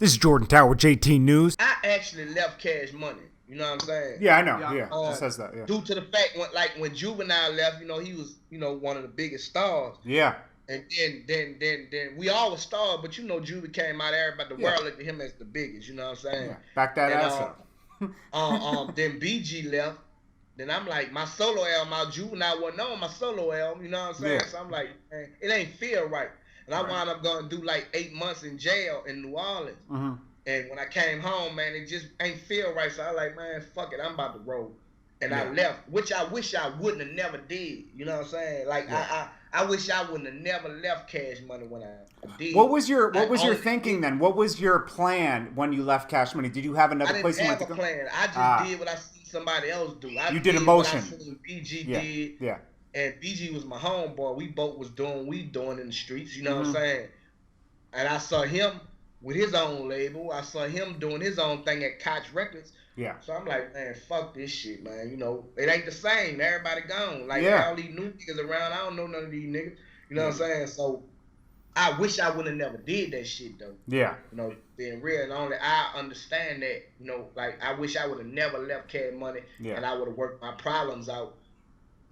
This is Jordan Tower with JordanTowerNews. I actually left Cash Money. You know what I'm saying? Yeah, I know. Yeah, it says that. Yeah. Due to the fact, when Juvenile left, he was, one of the biggest stars. Yeah. And then we all were stars, but Juvie came out there, but the world looked at him as the biggest. You know what I'm saying? Yeah. Back that ass up. Then BG left. Then I'm like, my solo album, my Juvenile wasn't on my solo album. You know what I'm saying? Yeah. So I'm like, man, it ain't feel right. And I wound up going to do like 8 months in jail in New Orleans. Mm-hmm. And when I came home, man, it just ain't feel right. So I like, man, fuck it, I'm about to roll. And I left, which I wish I wouldn't have never did. You know what I'm saying? Like I wish I wouldn't have never left Cash Money when I did. What was your thinking then? What was your plan when you left Cash Money? Did you have another place you went to go? I didn't have a plan. I just did what I see somebody else do. You did emotion. What I seen BG did. Yeah. And BG was my homeboy. We both was doing what we doing in the streets. You know what I'm saying? And I saw him with his own label. I saw him doing his own thing at Koch Records. Yeah. So I'm like, man, fuck this shit, man. It ain't the same. Everybody gone. Like, all these new niggas around. I don't know none of these niggas. You know what I'm saying? So I wish I would have never did that shit, though. Yeah. Being real. And only I understand that, like, I wish I would have never left Cash Money. Yeah. And I would have worked my problems out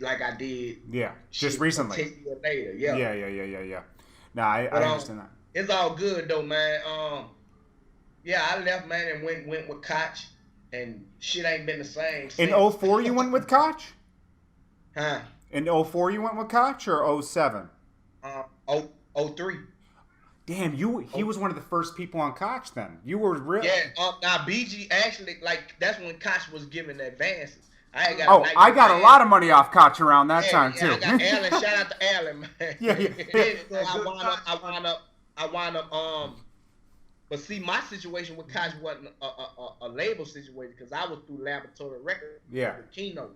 like I did. Yeah. Just recently. 10 years later. Yeah. Yeah. Nah, I understand that. It's all good though, man. I left, man, and went with Koch, and shit ain't been the same since. In 04 you went with Koch? Huh? In 04 you went with Koch or 07? 03. Damn, he was one of the first people on Koch then. You were real. Yeah. Now BG actually, like, that's when Koch was giving advances. I got a lot of money off Koch around that time too. I got Alan. Shout out to Alan, man. Yeah. I wound up but see, my situation with Koch wasn't a label situation because I was through Laboratory Records. Yeah. With Kino.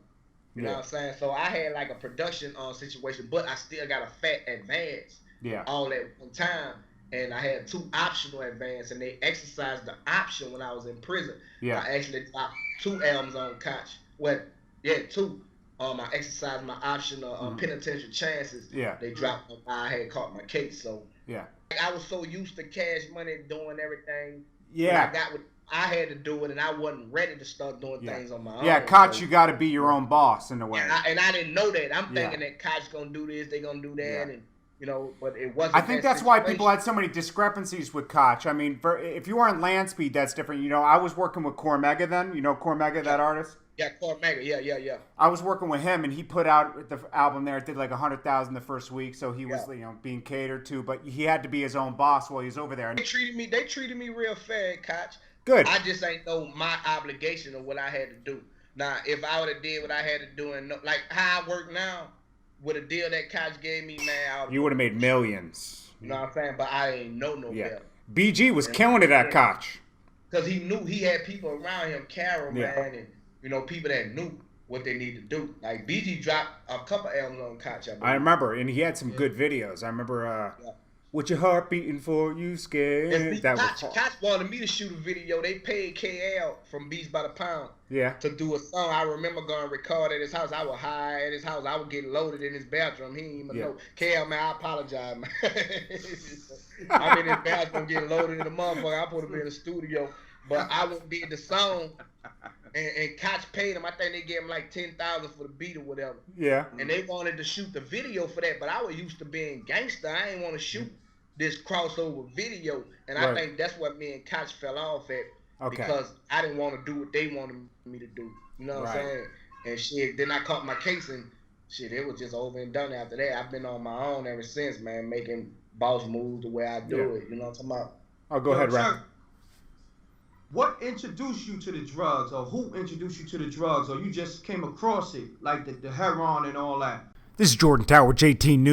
You know what I'm saying? So I had like a production situation, but I still got a fat advance. Yeah. All at one time. And I had 2 optional advance, and they exercised the option when I was in prison. Yeah. I actually dropped 2 albums on Koch. Well, yeah, 2. I exercised my option on Penitentiary Chances. Yeah. They dropped. I had caught my case, so. Yeah. I was so used to Cash Money doing everything. Yeah. I had to do it, and I wasn't ready to start doing things on my own. Yeah, Koch, you got to be your own boss in a way. And I didn't know that. I'm thinking that Koch gonna do this, they gonna do that, and but it wasn't. I think that's why people had so many discrepancies with Koch. I mean, if you were on Land Speed, that's different. I was working with Cormega then. You know Cormega, that artist? Yeah, Cormega. Yeah. I was working with him, and he put out the album there. It did like 100,000 the first week, so he was being catered to. But he had to be his own boss while he was over there. They treated me real fair, Koch. Good. I just ain't know my obligation of what I had to do. Now, if I would have did what I had to do, and like how I work now, with a deal that Koch gave me, man, you would have made millions. You know what I'm saying? But I ain't know no better. BG was killing it at Koch. Because he knew he had people around him, Carol, man, and people that knew what they need to do. Like BG dropped a couple albums on Koch. I remember, and he had some good videos. I remember. With your heart beating for you, scared. Koch wanted me to shoot a video. They paid KL from Beats by the Pound to do a song. I remember going record at his house. I was high at his house. I would get loaded in his bathroom. He didn't even know. KL, man, I apologize, man. I'm in his bathroom getting loaded in the motherfucker. I'm supposed to be in the studio. But I would did the song, and Koch paid him. I think they gave him like $10,000 for the beat or whatever. Yeah. And they wanted to shoot the video for that. But I was used to being gangster. I ain't want to shoot this crossover video, and I think that's what me and Koch fell off at because I didn't want to do what they wanted me to do. You know what I'm saying? And shit, then I caught my case, and shit, it was just over and done after that. I've been on my own ever since, man, making boss moves the way I do it. You know what I'm talking about? Oh, go ahead, Rap. What introduced you to the drugs, or who introduced you to the drugs, or you just came across it, like the heroin and all that? This is Jordan Tower with JordanTowerNews.